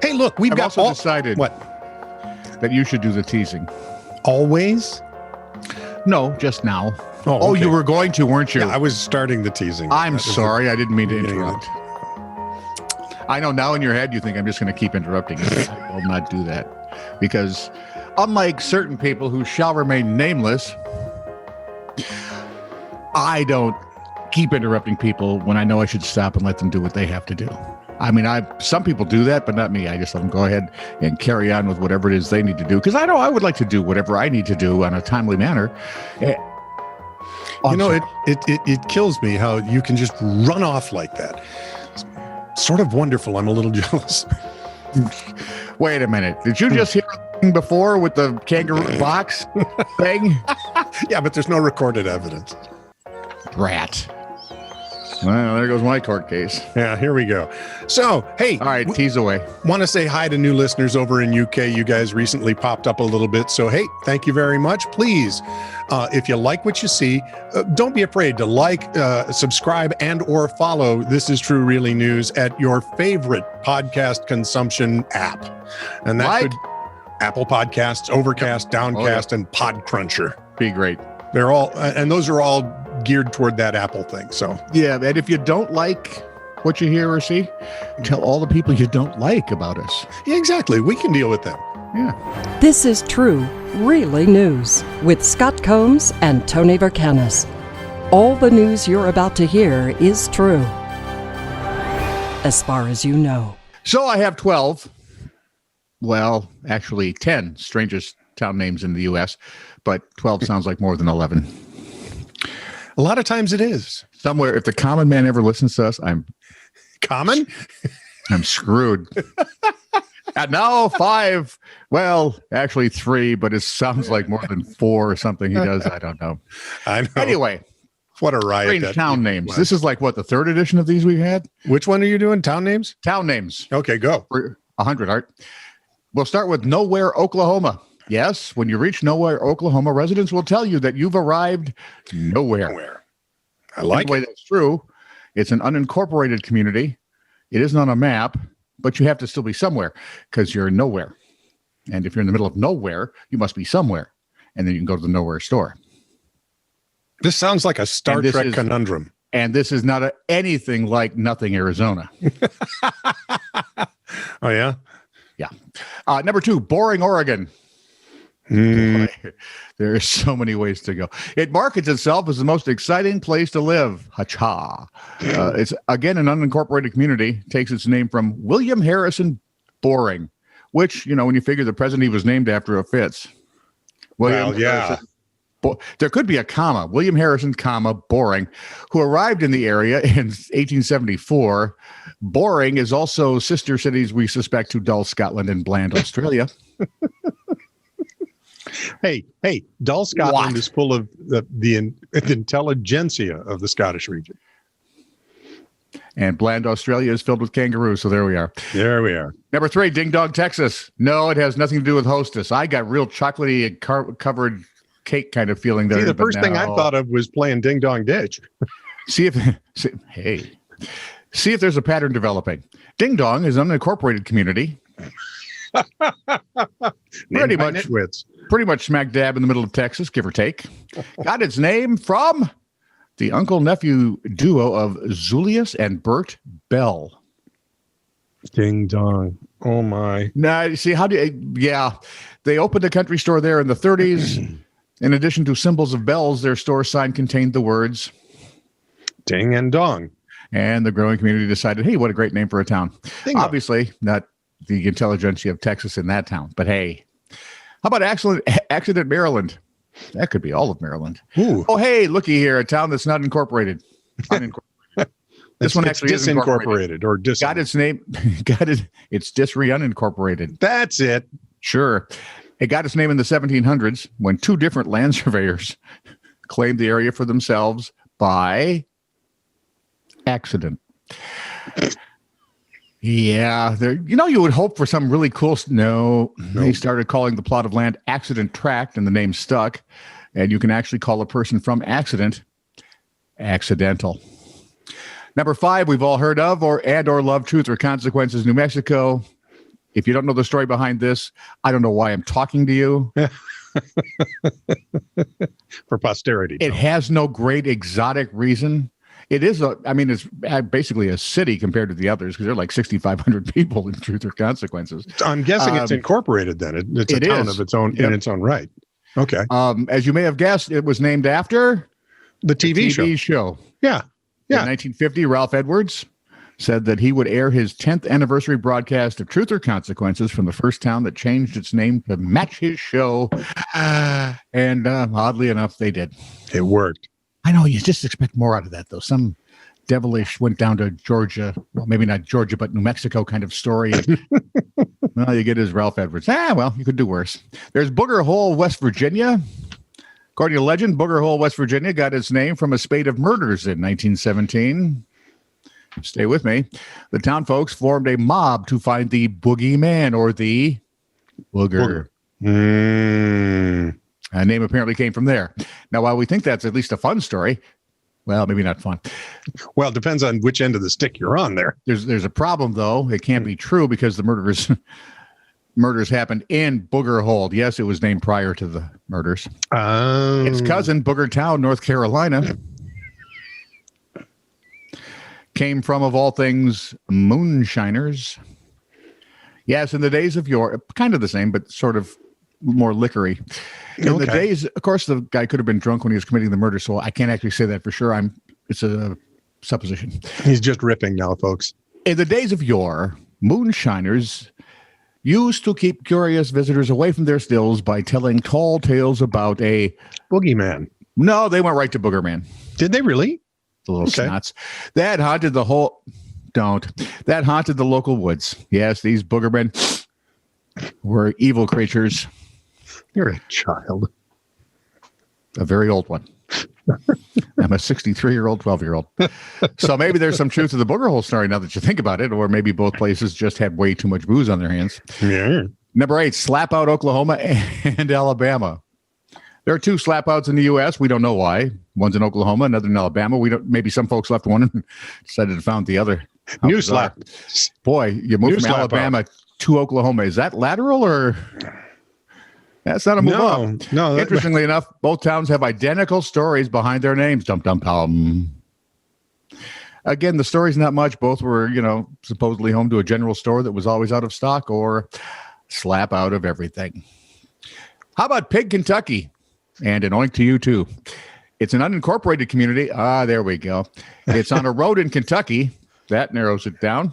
Hey, look, we've got also decided what? That you should do the teasing. Always? No, just now. Oh, okay. You were going to, weren't you? Yeah, I was starting the teasing. I'm sorry. I didn't mean to interrupt. I know now in your head you think I'm just going to keep interrupting. I will not do that. Because unlike certain people who shall remain nameless, I don't keep interrupting people when I know I should stop and let them do what they have to do. I mean, some people do that, but not me. I just let them go ahead and carry on with whatever it is they need to do. Because I know I would like to do whatever I need to do on a timely manner. You know, it kills me how you can just run off like that. It's sort of wonderful. I'm a little jealous. Wait a minute. Did you just hear before with the kangaroo box thing? Yeah, but there's no recorded evidence. Rat. Well, there goes my court case. Yeah, here we go. So, hey. All right, tease away. Want to say hi to new listeners over in UK. You guys recently popped up a little bit. So, hey, thank you very much. Please, if you like what you see, don't be afraid to like, subscribe, and or follow This Is True Really News at your favorite podcast consumption app. And that could Apple Podcasts, Overcast, Downcast, and Podcruncher. Be great. They're all, and those are all geared toward that Apple thing. So yeah, and if you don't like what you hear or see, tell all the people you don't like about us. Yeah, exactly. We can deal with them. Yeah. This is True Really News with Scott Combs and Tony Vercanis. All the news you're about to hear is true, as far as you know. So I have 12. Well, actually 10 strangest town names in the U.S., but 12 sounds like more than 11. A lot of times it is. Somewhere, if the common man ever listens to us, I'm screwed. And now 5. Well, actually 3, but it sounds like more than 4 or something he does. I don't know. I know. Anyway. What a riot. Strange town names. This is like, what, the 3rd edition of these we've had? Which one are you doing? Town names? Town names. Okay, go. 100, Art. We'll start with Nowhere, Oklahoma. Yes, when you reach Nowhere, Oklahoma, residents will tell you that you've arrived nowhere. I like it. That's true. It's an unincorporated community. It isn't on a map, but you have to still be somewhere because you're nowhere. And if you're in the middle of nowhere, you must be somewhere. And then you can go to the Nowhere store. This sounds like a Star Trek conundrum. And this is not anything like Nothing, Arizona. Oh, yeah? Yeah. Number 2, Boring, Oregon. There are so many ways to go. It markets itself as the most exciting place to live. Ha-cha. It's, again, an unincorporated community. Takes its name from William Harrison Boring, which, you know, when you figure the president he was named after, it fits. Well, yeah. There could be a comma. William Harrison, comma, Boring, who arrived in the area in 1874. Boring is also sister cities, we suspect, to Dull, Scotland, and Bland, Australia. Hey, Dull, Scotland is full of the intelligentsia of the Scottish region. And Bland, Australia is filled with kangaroos, so there we are. There we are. Number 3, Ding Dong, Texas. No, it has nothing to do with Hostess. I got real chocolatey and covered cake kind of feeling there. See, the first thing I thought of was playing Ding Dong Ditch. See if there's a pattern developing. Ding Dong is an unincorporated community. Pretty much smack dab in the middle of Texas, give or take. Got its name from the uncle-nephew duo of Zulius and Bert Bell. Ding Dong. Oh, my. Now, see, they opened a country store there in the 30s. In addition to symbols of bells, their store sign contained the words Ding and Dong. And the growing community decided, hey, what a great name for a town. Dingo. Obviously, not the intelligentsia of Texas in that town, but hey. How about Accident, Maryland? That could be all of Maryland. Ooh. Oh, hey, looky here, a town that's not incorporated. Unincorporated. This one actually is disincorporated or got its name. It's unincorporated. That's it. Sure. It got its name in the 1700s when 2 different land surveyors claimed the area for themselves by accident. Yeah, you would hope for some really cool. No, they started calling the plot of land Accident Tract, and the name stuck. And you can actually call a person from accident accidental. Number 5, we've all heard of or love Truth or Consequences, New Mexico. If you don't know the story behind this, I don't know why I'm talking to you. For posterity. It has no great exotic reason. It is it's basically a city compared to the others because there are like 6,500 people in Truth or Consequences. I'm guessing it's incorporated then. It's a town of its own in its own right. Okay. As you may have guessed, it was named after the TV show. Yeah. Yeah. In 1950, Ralph Edwards said that he would air his 10th anniversary broadcast of Truth or Consequences from the first town that changed its name to match his show. And oddly enough, they did. It worked. I know, you just expect more out of that, though. Some devilish went down to Georgia. Well, maybe not Georgia, but New Mexico kind of story. Well, you get his Ralph Edwards. Well, you could do worse. There's Booger Hole, West Virginia. According to legend, Booger Hole, West Virginia got its name from a spate of murders in 1917. Stay with me. The town folks formed a mob to find the boogeyman, or the booger. A name apparently came from there. Now, while we think that's at least a fun story, well, maybe not fun. Well, it depends on which end of the stick you're on there. There's a problem, though. It can't be true because the murders happened in Booger Hole. Yes, it was named prior to the murders. Its cousin, Booger Town, North Carolina, came from, of all things, moonshiners. Yes, in the days of yore, kind of the same, but sort of more liquory. In the days, of course, the guy could have been drunk when he was committing the murder, so I can't actually say that for sure. It's a supposition. He's just ripping now, folks. In the days of yore, moonshiners used to keep curious visitors away from their stills by telling tall tales about a boogeyman. No, they went right to Boogerman. Did they really? The little snots. That haunted the whole... That haunted the local woods. Yes, these boogermen were evil creatures. You're a child. A very old one. I'm a 63-year-old, 12-year-old. So maybe there's some truth to the Booger Hole story now that you think about it, or maybe both places just had way too much booze on their hands. Yeah. Number 8, slap out Oklahoma and Alabama. There are 2 slap outs in the U.S. We don't know why. One's in Oklahoma, another in Alabama. Maybe some folks left one and decided to found the other. New slap. Boy, you moved from Alabama to Oklahoma. Is that lateral or... That's not a move up. No. Interestingly enough, both towns have identical stories behind their names. Dum dum dum. Again, the story's not much. Both were, supposedly home to a general store that was always out of stock or slap out of everything. How about Pig, Kentucky? And an oink to you, too. It's an unincorporated community. There we go. It's on a road in Kentucky. That narrows it down.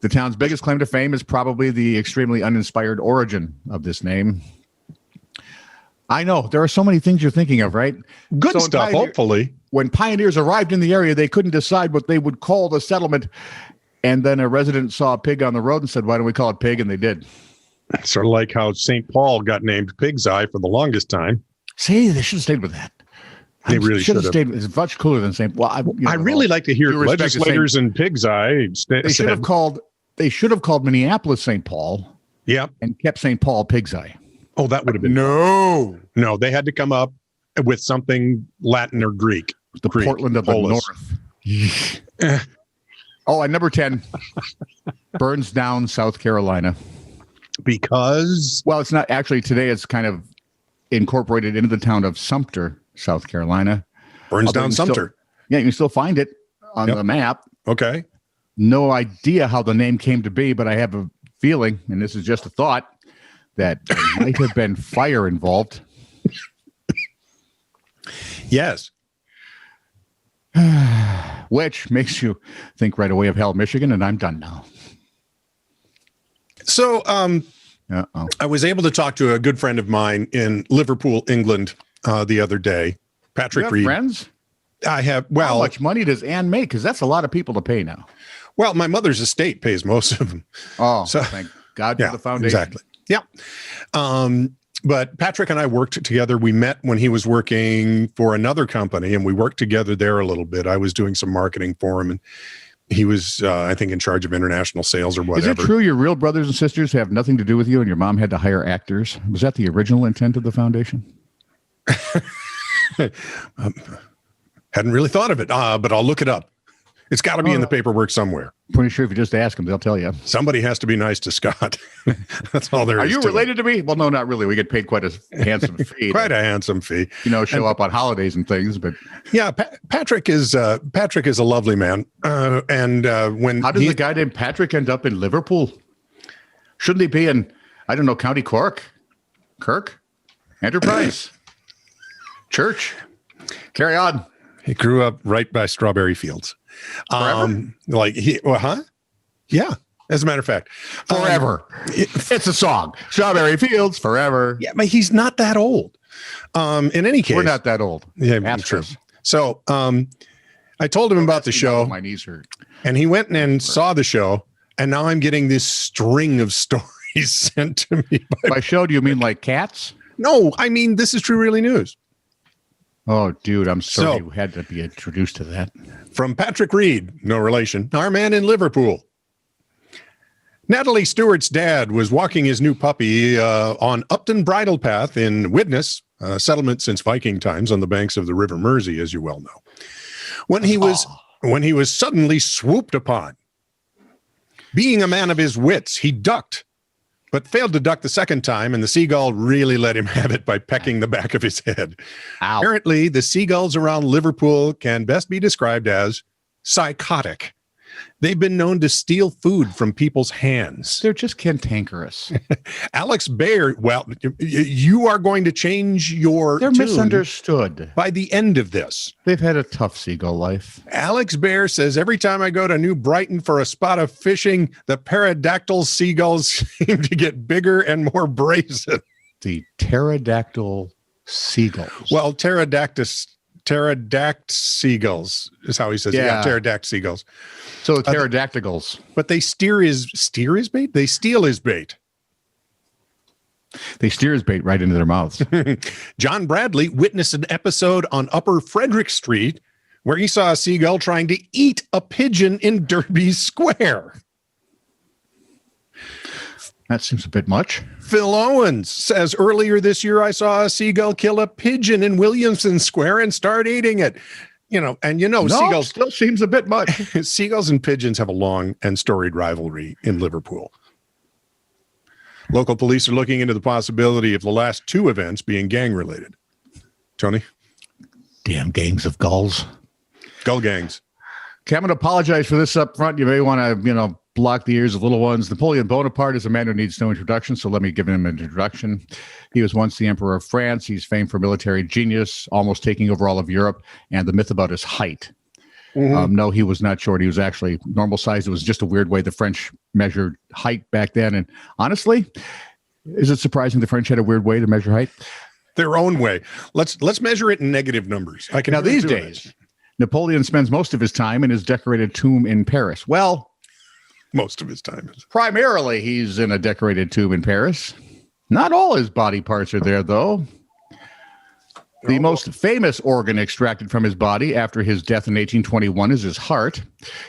The town's biggest claim to fame is probably the extremely uninspired origin of this name. I know. There are so many things you're thinking of, right? Good stuff, hopefully. When pioneers arrived in the area, they couldn't decide what they would call the settlement. And then a resident saw a pig on the road and said, why don't we call it Pig? And they did. Sort of like how St. Paul got named Pig's Eye for the longest time. See, they should have stayed with that. They really should have stayed. It's much cooler than St. Well, I really like to hear legislators in Pig's Eye. They should have called Minneapolis St. Paul. Yep. And kept St. Paul Pig's Eye. Oh, that would have been no. They had to come up with something Latin or Greek. The Portland of the North. And number 10, burns down South Carolina. Because? Well, it's not actually today. It's kind of incorporated into the town of Sumter, South Carolina. Burns down Sumter. You can still find it on the map. Okay. No idea how the name came to be, but I have a feeling, and this is just a thought, that there might have been fire involved. Yes. Which makes you think right away of Hell, Michigan, and I'm done now. So I was able to talk to a good friend of mine in Liverpool, England, the other day. Patrick Reed. Friends? I have. How much money does Anne make? Because that's a lot of people to pay now. Well, my mother's estate pays most of them. Oh, so thank God for the foundation. Exactly. Yeah. But Patrick and I worked together. We met when he was working for another company, and we worked together there a little bit. I was doing some marketing for him, and he was, I think, in charge of international sales or whatever. Is it true your real brothers and sisters have nothing to do with you, and your mom had to hire actors? Was that the original intent of the foundation? Hadn't really thought of it, but I'll look it up. It's got to be in the paperwork somewhere. Pretty sure if you just ask them, they'll tell you. Somebody has to be nice to Scott. That's all there is. Are you to related to me? Well, no, not really. We get paid quite a handsome fee. Quite a handsome fee. Show up on holidays and things. But yeah, Patrick is a lovely man. And when how does a guy named Patrick end up in Liverpool? Shouldn't he be in, I don't know, County Cork, Enterprise, Church? Carry on. He grew up right by strawberry fields. Yeah. As a matter of fact, forever. It's a song. Strawberry Fields Forever. Yeah, but he's not that old. In any case, we're not that old. Yeah, that's true. So, I told him about the show. My knees hurt. And he went and saw the show. And now I'm getting this string of stories sent to me. By show, do you mean like cats? No, I mean, this is True Really News. Oh, dude, I'm sorry you had to be introduced to that. From Patrick Reed, no relation, our man in Liverpool. Natalie Stewart's dad was walking his new puppy on Upton Bridle Path in Widnes, a settlement since Viking times on the banks of the River Mersey, as you well know. When he was suddenly swooped upon. Being a man of his wits, he ducked, but failed to duck the second time, and the seagull really let him have it by pecking the back of his head. Ow. Apparently, the seagulls around Liverpool can best be described as psychotic. They've been known to steal food from people's hands. They're just cantankerous. Alex Bayer, well, you are going to change your They're tune misunderstood. by the end of this. They've had a tough seagull life. Alex Bayer says, every time I go to New Brighton for a spot of fishing, the pterodactyl seagulls seem to get bigger and more brazen. The pterodactyl seagulls. Well, pterodact seagulls is how he says it. Yeah, pterodact seagulls. So pterodactyls. But they steal his bait? They steal his bait. They steer his bait right into their mouths. John Bradley witnessed an episode on Upper Frederick Street where he saw a seagull trying to eat a pigeon in Derby Square. That seems a bit much. Phil Owens says, earlier this year, I saw a seagull kill a pigeon in Williamson Square and start eating it. Seagulls still seems a bit much. Seagulls and pigeons have a long and storied rivalry in Liverpool. Local police are looking into the possibility of the last two events being gang-related. Tony? Damn gangs of gulls. Gull gangs. Okay, I'm going to apologize for this up front. You may want to, block the ears of little ones. Napoleon Bonaparte is a man who needs no introduction, so let me give him an introduction. He was once the Emperor of France. He's famed for military genius, almost taking over all of Europe, and the myth about his height. Mm-hmm. No, he was not short. He was actually normal size. It was just a weird way the French measured height back then. And honestly, is it surprising the French had a weird way to measure height? Their own way. Let's measure it in negative numbers. Now, these days, Napoleon spends most of his time in his decorated tomb in Paris. Well, most of his time. Primarily, he's in a decorated tomb in Paris. Not all his body parts are there, though. The most famous organ extracted from his body after his death in 1821 is his heart.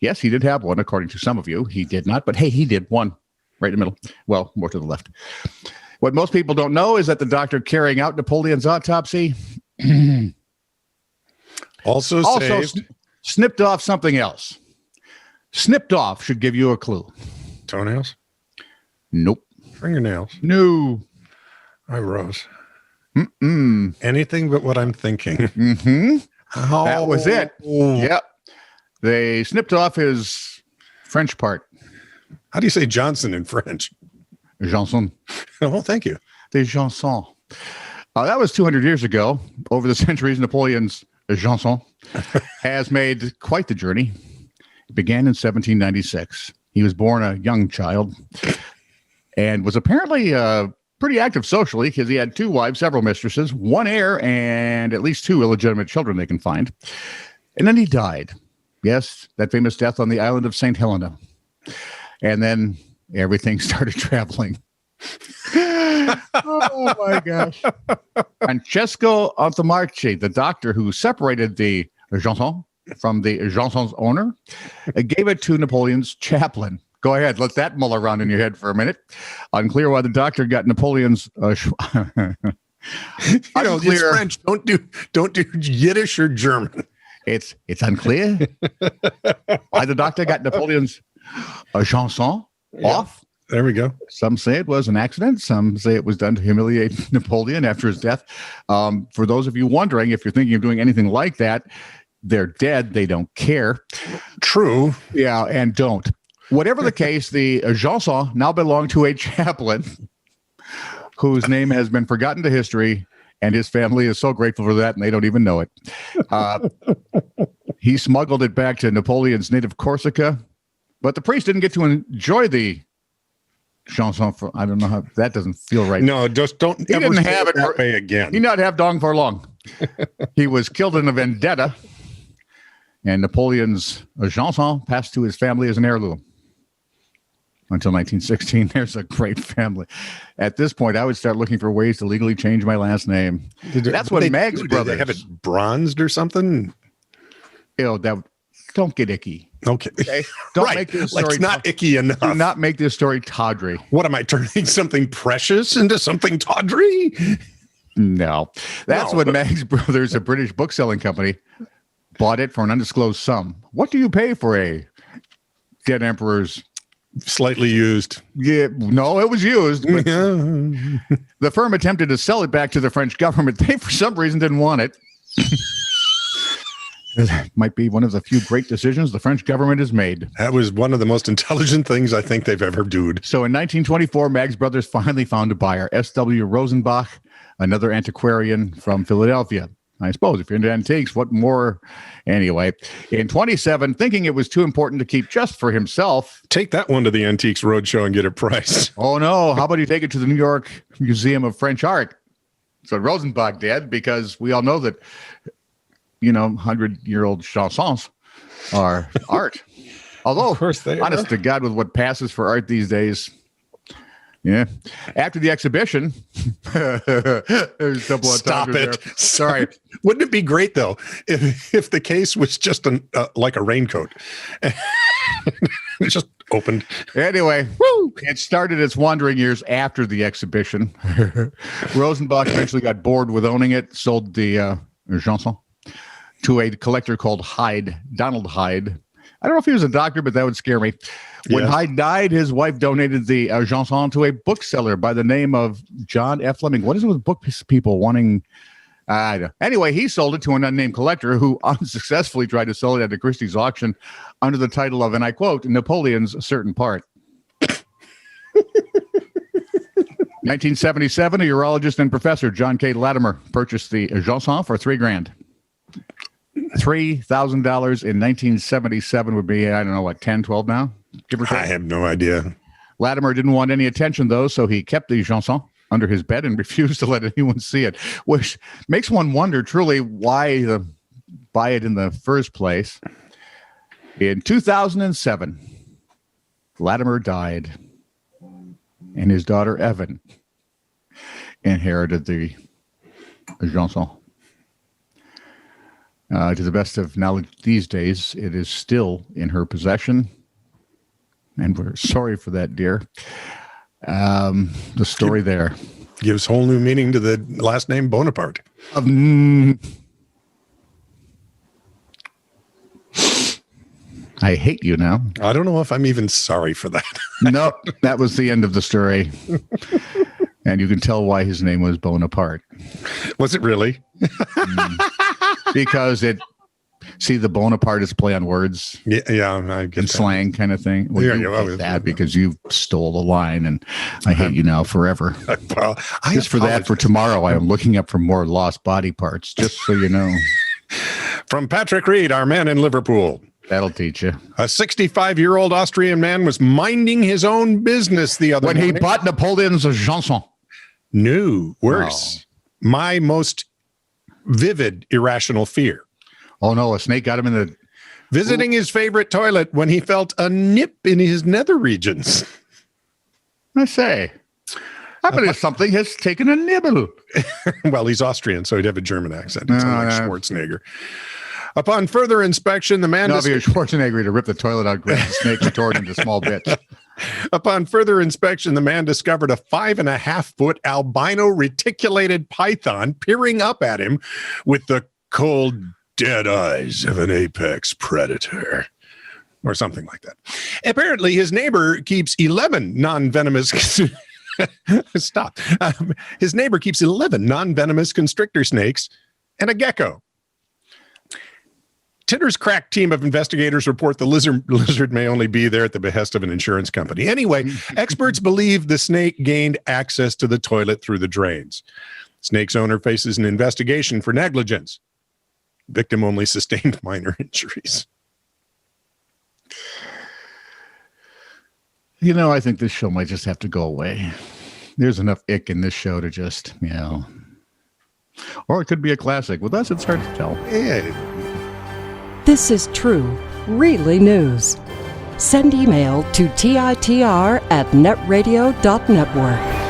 Yes, he did have one, according to some of you. He did not, but hey, he did one right in the middle. Well, more to the left. What most people don't know is that the doctor carrying out Napoleon's autopsy also snipped off something else. Snipped off should give you a clue. Toenails? Nope. Fingernails? No. Eyebrows? Mm-mm. Anything but what I'm thinking. Mm-hmm. Oh. That was it. Yep. They snipped off his French part. How do you say Johnson in French? Janson. Oh, thank you. The Janson. That was 200 years ago. Over the centuries, Napoleon's Janson has made quite the journey. It began in 1796. He was born a young child and was apparently pretty active socially because he had two wives, several mistresses, one heir, and at least two illegitimate children they can find. And then he died. Yes, that famous death on the island of St. Helena. And then everything started traveling. Oh, my gosh. Francesco Antomarchi, the doctor who separated the Janson from the Janson's owner, gave it to Napoleon's chaplain. Go ahead, let that mull around in your head for a minute. Unclear why the doctor got Napoleon's. It's French. Don't do Yiddish or German. It's unclear why the doctor got Napoleon's chanson off. There we go. Some say it was an accident. Some say it was done to humiliate Napoleon after his death. For those of you wondering, if you're thinking of doing anything like that, they're dead. They don't care. True. Yeah, and don't. Whatever the case, the chanson now belonged to a chaplain whose name has been forgotten to history, and his family is so grateful for that, and they don't even know it. He smuggled it back to Napoleon's native Corsica, but the priest didn't get to enjoy the chanson for, I don't know how, that doesn't feel right. No, just don't He ever didn't say have it that for- way again. He not have dong for long. He was killed in a vendetta, and Napoleon's chanson passed to his family as an heirloom. Until 1916, there's a great family. At this point, I would start looking for ways to legally change my last name. That's what Meg's Did they brothers. have it bronzed or something? Don't get icky. Okay. Don't right. make this Like, story it's not icky enough. Do not make this story tawdry. What am I turning something precious into something tawdry? No. That's No, when but- Meg's brothers, a British bookselling company, bought it for an undisclosed sum. What do you pay for a dead emperor's? Slightly used. Yeah, no, it was used. But Yeah. the firm attempted to sell it back to the French government. They, for some reason, didn't want it. It might be one of the few great decisions the French government has made. That was one of the most intelligent things I think they've ever done. So in 1924, Meg's brothers finally found a buyer, S.W. Rosenbach, another antiquarian from Philadelphia. I suppose if you're into antiques, what more? Anyway, in 27, thinking it was too important to keep just for himself. Take that one to the Antiques Roadshow and get it priced. Oh, no. How about you take it to the New York Museum of French Art? So Rosenbach did, because we all know that, 100-year-old chansons are art. Although, Of course they honest are. to God, with what passes for art these days. Yeah. After the exhibition, there's double Stop entendre it. there. Sorry. Wouldn't it be great, though, if the case was just like a raincoat? It just opened. Anyway, it started its wandering years after the exhibition. Rosenbach eventually got bored with owning it, sold the chanson to a collector called Hyde, Donald Hyde. I don't know if he was a doctor, but that would scare me. When Yes. Hyde died, his wife donated the chanson to a bookseller by the name of John F. Fleming. What is it with book people wanting? I don't know. Anyway, he sold it to an unnamed collector who unsuccessfully tried to sell it at a Christie's auction under the title of, and I quote, Napoleon's Certain Part. 1977, a urologist and professor, John K. Latimer, purchased the chanson for $3,000. $3,000 in 1977 would be, I don't know, what, 10, 12 now? Give or take. I have no idea. Latimer didn't want any attention, though, so he kept the chanson under his bed and refused to let anyone see it, which makes one wonder truly why buy it in the first place. In 2007, Latimer died, and his daughter, Evan, inherited the chanson. To the best of knowledge these days, it is still in her possession. And we're sorry for that, dear. The story there. Gives whole new meaning to the last name Bonaparte. I hate you now. I don't know if I'm even sorry for that. No, that was the end of the story. And you can tell why his name was Bonaparte. Was it really? Because the Bonaparte is play on words Yeah, I get and that. slang kind of thing. Well, Yeah, you yeah, hate that because you stole the line, and I hate you now forever. Well, I Just for that, for apologize. tomorrow, I am looking up for more lost body parts, just so you know. From Patrick Reed, our man in Liverpool. That'll teach you. A 65-year-old Austrian man was minding his own business the other When he morning. bought Napoleon's chanson. No, worse. My most vivid irrational fear. Oh, no, a snake got him in the... Visiting his favorite toilet when he felt a nip in his nether regions. I say, I bet something has taken a nibble. Well, he's Austrian, so he'd have a German accent. It's like no. Schwarzenegger. Upon further inspection, the man... No, if you're Schwarzenegger to rip the toilet out, grab the snake and tore it into small bits. Upon further inspection, the man discovered a 5.5-foot albino reticulated python peering up at him with the cold, dead eyes of an apex predator, or something like that. Apparently, his neighbor keeps 11 non-venomous. Stop. His neighbor keeps 11 non-venomous constrictor snakes and a gecko. TiTR's crack team of investigators report the lizard may only be there at the behest of an insurance company. Anyway, experts believe the snake gained access to the toilet through the drains. Snake's owner faces an investigation for negligence. Victim only sustained minor injuries. You know, I think this show might just have to go away. There's enough ick in this show to just, or it could be a classic. With us, it's hard to tell. Yeah. This is true, really news. Send email to TiTR@netradio.network.